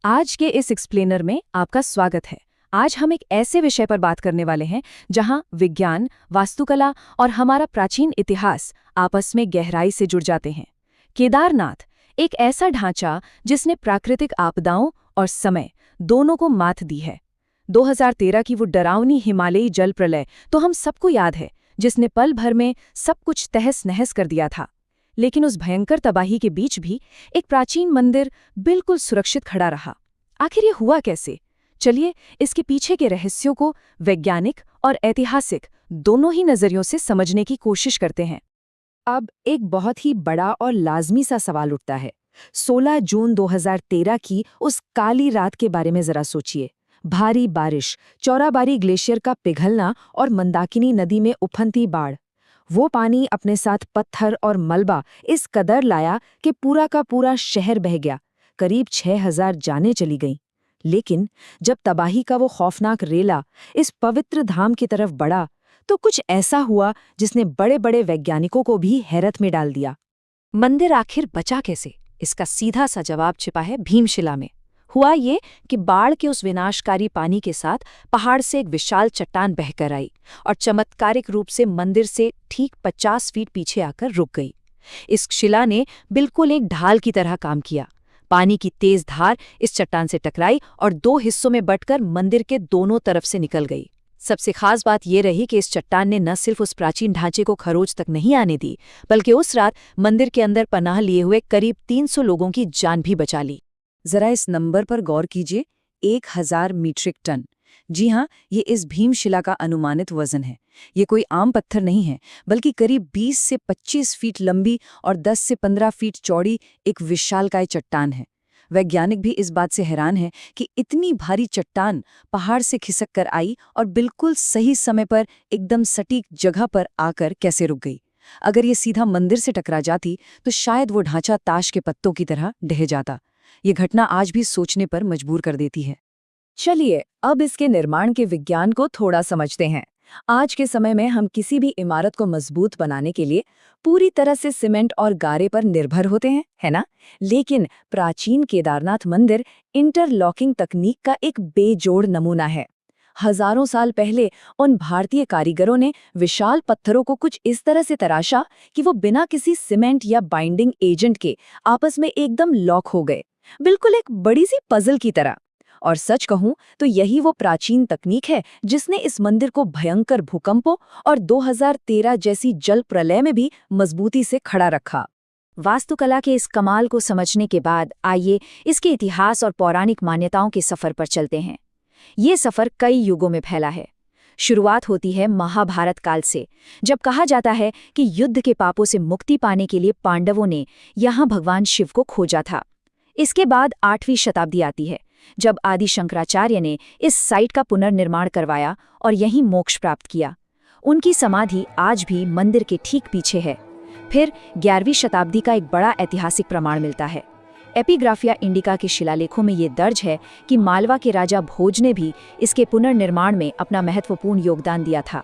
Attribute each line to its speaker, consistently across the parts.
Speaker 1: आज के इस एक्सप्लेनर में आपका स्वागत है। आज हम एक ऐसे विषय पर बात करने वाले हैं जहां विज्ञान, वास्तुकला और हमारा प्राचीन इतिहास आपस में गहराई से जुड़ जाते हैं। केदारनाथ, एक ऐसा ढांचा जिसने प्राकृतिक आपदाओं और समय दोनों को मात दी है। 2013 की वो डरावनी हिमालयी जल प्रलय तो हम सबको याद है, जिसने पल भर में सब कुछ तहस-नहस कर दिया था। लेकिन उस भयंकर तबाही के बीच भी एक प्राचीन मंदिर बिल्कुल सुरक्षित खड़ा रहा। आखिर ये हुआ कैसे? चलिए इसके पीछे के रहस्यों को वैज्ञानिक और ऐतिहासिक दोनों ही नजरियों से समझने की कोशिश करते हैं। अब एक बहुत ही बड़ा और लाजमी सा सवाल उठता है। 16 जून 2013 की उस काली रात के बारे में जरा सोचिए। भारी बारिश, चौराबाड़ी ग्लेशियर का पिघलना और मंदाकिनी नदी में उफनती बाढ़। वो पानी अपने साथ पत्थर और मलबा इस कदर लाया कि पूरा का पूरा शहर बह गया। करीब 6000 जानें चली गईं। लेकिन जब तबाही का वो खौफनाक रेला इस पवित्र धाम की तरफ बढ़ा, तो कुछ ऐसा हुआ जिसने बड़े बड़े वैज्ञानिकों को भी हैरत में डाल दिया। मंदिर आखिर बचा कैसे? इसका सीधा सा जवाब छिपा है भीमशिला में। हुआ ये कि बाढ़ के उस विनाशकारी पानी के साथ पहाड़ से एक विशाल चट्टान बहकर आई और चमत्कारिक रूप से मंदिर से ठीक 50 फीट पीछे आकर रुक गई। इस शिला ने बिल्कुल एक ढाल की तरह काम किया। पानी की तेज धार इस चट्टान से टकराई और 2 हिस्सों में बंटकर मंदिर के दोनों तरफ से निकल गई। सबसे खास बात यह रही कि इस चट्टान ने न सिर्फ उस प्राचीन ढांचे को खरोच तक नहीं आने दी, बल्कि उस रात मंदिर के अंदर पनाह लिए हुए करीब 300 लोगों की जान भी बचा ली। जरा इस नंबर पर गौर कीजिए, 1000 मीट्रिक टन। जी हाँ, ये इस भीमशिला का अनुमानित वजन है। ये कोई आम पत्थर नहीं है, बल्कि करीब 20 से 25 फीट लंबी और 10 से 15 फीट चौड़ी एक विशालकाय चट्टान है। वैज्ञानिक भी इस बात से हैरान है कि इतनी भारी चट्टान पहाड़ से खिसक कर आई और बिल्कुल सही समय पर एकदम सटीक जगह पर आकर कैसे रुक गई। अगर ये सीधा मंदिर से टकरा जाती तो शायद वो ढांचा ताश के पत्तों की तरह ढह जाता। ये घटना आज भी सोचने पर मजबूर कर देती है। चलिए अब इसके निर्माण के विज्ञान को थोड़ा समझते हैं। आज के समय में हम किसी भी इमारत को मजबूत बनाने के लिए पूरी तरह से सीमेंट और गारे पर निर्भर होते हैं, है ना? लेकिन प्राचीन केदारनाथ मंदिर इंटरलॉकिंग तकनीक का एक बेजोड़ नमूना है। हजारों साल पहले उन भारतीय कारीगरों ने विशाल पत्थरों को कुछ इस तरह से तराशा कि वो बिना किसी सीमेंट या बाइंडिंग एजेंट के आपस में एकदम लॉक हो गए, बिल्कुल एक बड़ी सी पजल की तरह। और सच कहूं तो यही वो प्राचीन तकनीक है जिसने इस मंदिर को भयंकर भूकंपों और 2013 जैसी जल प्रलय में भी मजबूती से खड़ा रखा। वास्तुकला के इस कमाल को समझने के बाद आइए इसके इतिहास और पौराणिक मान्यताओं के सफर पर चलते हैं। ये सफर कई युगों में फैला है। शुरुआत होती है महाभारत काल से, जब कहा जाता है कि युद्ध के पापों से मुक्ति पाने के लिए पांडवों ने यहाँ भगवान शिव को खोजा था। इसके बाद 8वीं शताब्दी आती है, जब आदि शंकराचार्य ने इस साइट का पुनर्निर्माण करवाया और यहीं मोक्ष प्राप्त किया। उनकी समाधि आज भी मंदिर के ठीक पीछे है। फिर 11वीं शताब्दी का एक बड़ा ऐतिहासिक प्रमाण मिलता है। एपिग्राफिया इंडिका के शिलालेखों में ये दर्ज है कि मालवा के राजा भोज ने भी इसके पुनर्निर्माण में अपना महत्वपूर्ण योगदान दिया था।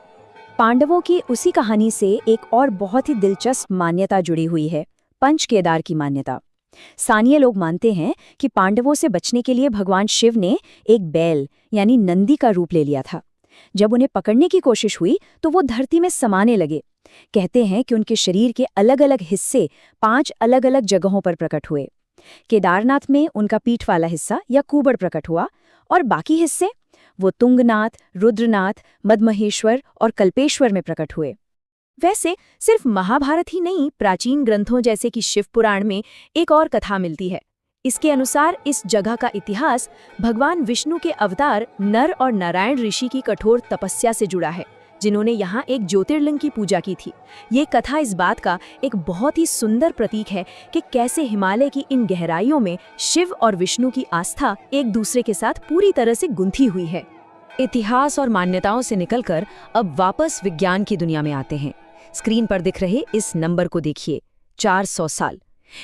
Speaker 1: पांडवों की उसी कहानी से एक और बहुत ही दिलचस्प मान्यता जुड़ी हुई है, पंच केदार की मान्यता। स्थानीय लोग मानते हैं कि पांडवों से बचने के लिए भगवान शिव ने एक बैल यानी नंदी का रूप ले लिया था। जब उन्हें पकड़ने की कोशिश हुई तो वो धरती में समाने लगे। कहते हैं कि उनके शरीर के अलग अलग हिस्से 5 अलग अलग जगहों पर प्रकट हुए। केदारनाथ में उनका पीठ वाला हिस्सा या कुबड़ प्रकट हुआ और बाकी हिस्से वो तुंगनाथ, रुद्रनाथ, मदमहेश्वर और कल्पेश्वर में प्रकट हुए। वैसे सिर्फ महाभारत ही नहीं, प्राचीन ग्रंथों जैसे कि शिव पुराण में एक और कथा मिलती है। इसके अनुसार इस जगह का इतिहास भगवान विष्णु के अवतार नर और नारायण ऋषि की कठोर तपस्या से जुड़ा है, जिन्होंने यहाँ एक ज्योतिर्लिंग की पूजा की थी। ये कथा इस बात का एक बहुत ही सुंदर प्रतीक है कि कैसे हिमालय की इन गहराइयों में शिव और विष्णु की आस्था एक दूसरे के साथ पूरी तरह से गुंथी हुई है। इतिहास और मान्यताओं से निकलकर अब वापस विज्ञान की दुनिया में आते हैं। स्क्रीन पर दिख रहे इस नंबर को देखिए, 400 साल।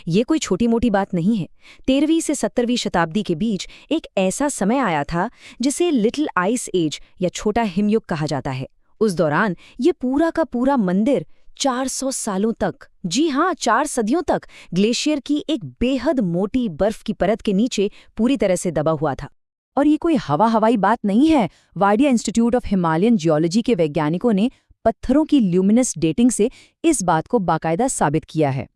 Speaker 1: ये कोई छोटी मोटी बात नहीं है। 13वीं से 17वीं शताब्दी के बीच एक ऐसा समय आया था जिसे लिटिल आइस एज या छोटा हिमयुग कहा जाता है। उस दौरान ये पूरा का पूरा मंदिर
Speaker 2: 400 सालों तक, जी हाँ 4 सदियों तक ग्लेशियर की एक बेहद मोटी बर्फ की परत के नीचे पूरी तरह से दबा हुआ था।
Speaker 1: और ये कोई हवाई बात नहीं है। Wadia institute of Himalayan geology के वैज्ञानिकों ने पत्थरों की ल्यूमिनस डेटिंग से इस बात को बाकायदा साबित किया है।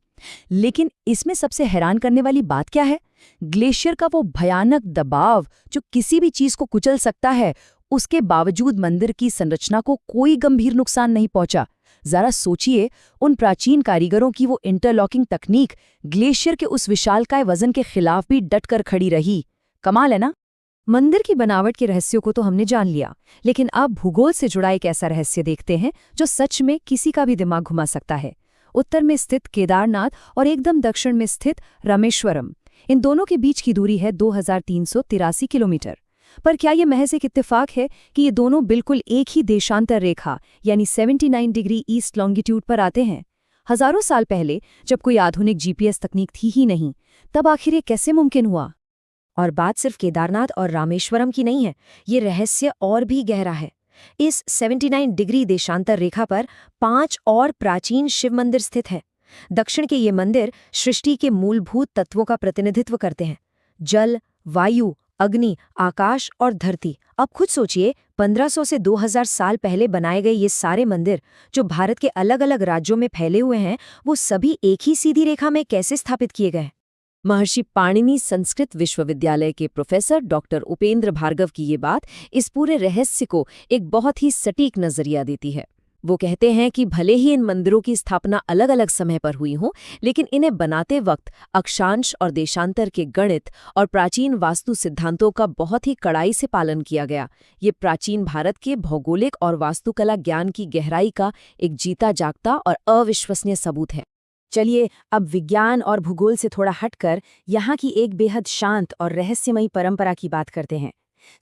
Speaker 1: लेकिन इसमें सबसे हैरान करने वाली बात क्या है? ग्लेशियर का वो भयानक दबाव जो किसी भी चीज को कुचल सकता है, उसके बावजूद मंदिर की संरचना को कोई गंभीर नुकसान नहीं पहुंचा। जरा सोचिए, उन प्राचीन कारीगरों की वो इंटरलॉकिंग तकनीक ग्लेशियर के उस विशालकाय वजन के खिलाफ भी डटकर खड़ी रही। कमाल है ना? मंदिर की बनावट के रहस्यों को तो हमने जान लिया, लेकिन अब भूगोल से जुड़ा एक ऐसा रहस्य देखते हैं जो सच में किसी का भी दिमाग घुमा सकता है। उत्तर में स्थित केदारनाथ और एकदम दक्षिण में स्थित रामेश्वरम, इन दोनों के बीच की दूरी है 2383 किलोमीटर। पर क्या ये महज एक इत्तेफाक है कि ये दोनों बिल्कुल एक ही देशांतर रेखा यानी 79 डिग्री ईस्ट लॉन्गिट्यूड पर आते हैं? हजारों साल पहले, जब कोई आधुनिक जीपीएस तकनीक थी ही नहीं, तब आखिर ये कैसे मुमकिन हुआ?
Speaker 2: और बात सिर्फ केदारनाथ और रामेश्वरम की नहीं है, ये रहस्य और भी गहरा है। इस 79 डिग्री देशांतर रेखा पर 5 और प्राचीन शिव मंदिर स्थित हैं। दक्षिण के ये मंदिर सृष्टि के मूलभूत तत्वों का प्रतिनिधित्व करते हैं: जल, वायु, अग्नि, आकाश और धरती। अब खुद सोचिए, 1500 से 2000 साल पहले बनाए गए ये सारे मंदिर, जो भारत के अलग अलग राज्यों में फैले हुए हैं, वो सभी एक ही सीधी रेखा में कैसे स्थापित किए गए?
Speaker 1: महर्षि पाणिनि संस्कृत विश्वविद्यालय के प्रोफेसर डॉक्टर उपेंद्र भार्गव की ये बात इस पूरे रहस्य को एक बहुत ही सटीक नजरिया देती है। वो कहते हैं कि भले ही इन मंदिरों की स्थापना अलग अलग समय पर हुई हो, लेकिन इन्हें बनाते वक्त अक्षांश और देशांतर के गणित और प्राचीन वास्तु सिद्धांतों का बहुत ही कड़ाई से पालन किया गया। ये प्राचीन भारत के भौगोलिक और वास्तुकला ज्ञान की गहराई का एक जीता जागता और अविश्वसनीय सबूत है।
Speaker 2: चलिए अब विज्ञान और भूगोल से थोड़ा हटकर यहाँ की एक बेहद शांत और रहस्यमयी परंपरा की बात करते हैं।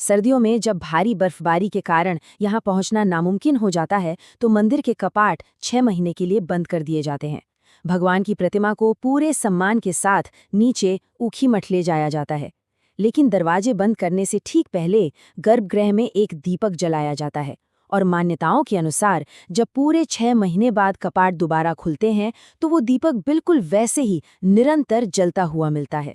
Speaker 2: सर्दियों में जब भारी बर्फबारी के कारण यहाँ पहुँचना नामुमकिन हो जाता है, तो मंदिर के कपाट 6 महीने के लिए बंद कर दिए जाते हैं। भगवान की प्रतिमा को पूरे सम्मान के साथ नीचे ऊखीमठ ले जाया जाता है, लेकिन दरवाजे बंद करने से ठीक पहले गर्भगृह में एक दीपक जलाया जाता है। और मान्यताओं के अनुसार जब पूरे 6 महीने बाद कपाट दोबारा खुलते हैं, तो वो दीपक बिल्कुल वैसे ही निरंतर जलता हुआ मिलता है।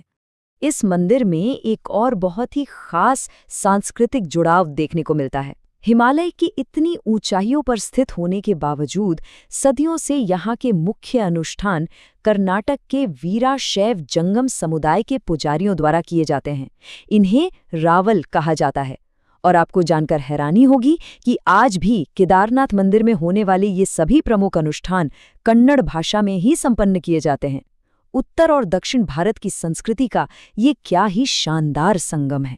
Speaker 1: इस मंदिर में एक और बहुत ही खास सांस्कृतिक जुड़ाव देखने को मिलता है। हिमालय की इतनी ऊंचाइयों पर स्थित होने के बावजूद सदियों से यहाँ के मुख्य अनुष्ठान कर्नाटक के वीराशैव जंगम समुदाय के पुजारियों द्वारा किए जाते हैं। इन्हें रावल कहा जाता है। और आपको जानकर हैरानी होगी कि आज भी केदारनाथ मंदिर में होने वाले ये सभी प्रमुख अनुष्ठान कन्नड़ भाषा में ही संपन्न किए जाते हैं। उत्तर और दक्षिण भारत की संस्कृति का ये क्या ही शानदार संगम है।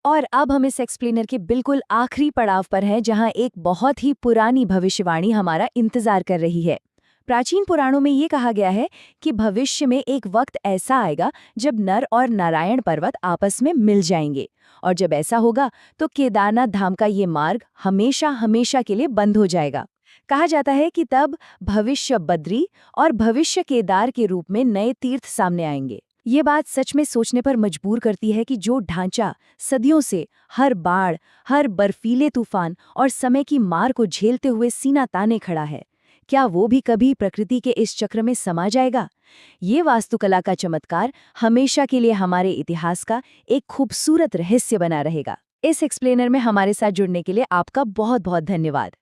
Speaker 2: और अब हम इस एक्सप्लेनर के बिल्कुल आखिरी पड़ाव पर हैं, जहां एक बहुत ही पुरानी भविष्यवाणी हमारा इंतजार कर रही है। प्राचीन पुराणों में ये कहा गया है कि भविष्य में एक वक्त ऐसा आएगा जब नर और नारायण पर्वत आपस में मिल जाएंगे, और जब ऐसा होगा तो केदारनाथ धाम का ये मार्ग हमेशा हमेशा के लिए बंद हो जाएगा। कहा जाता है कि तब भविष्य बद्री और भविष्य केदार के रूप में नए तीर्थ सामने आएंगे। ये बात सच में सोचने पर मजबूर करती है कि जो ढांचा सदियों से हर बाढ़, हर बर्फीले तूफान और समय की मार को झेलते हुए सीना ताने खड़ा है, क्या वो भी कभी प्रकृति के इस चक्र में समा जाएगा? ये वास्तुकला का चमत्कार हमेशा के लिए हमारे इतिहास का एक खूबसूरत रहस्य बना रहेगा। इस एक्सप्लेनर में हमारे साथ जुड़ने के लिए आपका बहुत बहुत धन्यवाद।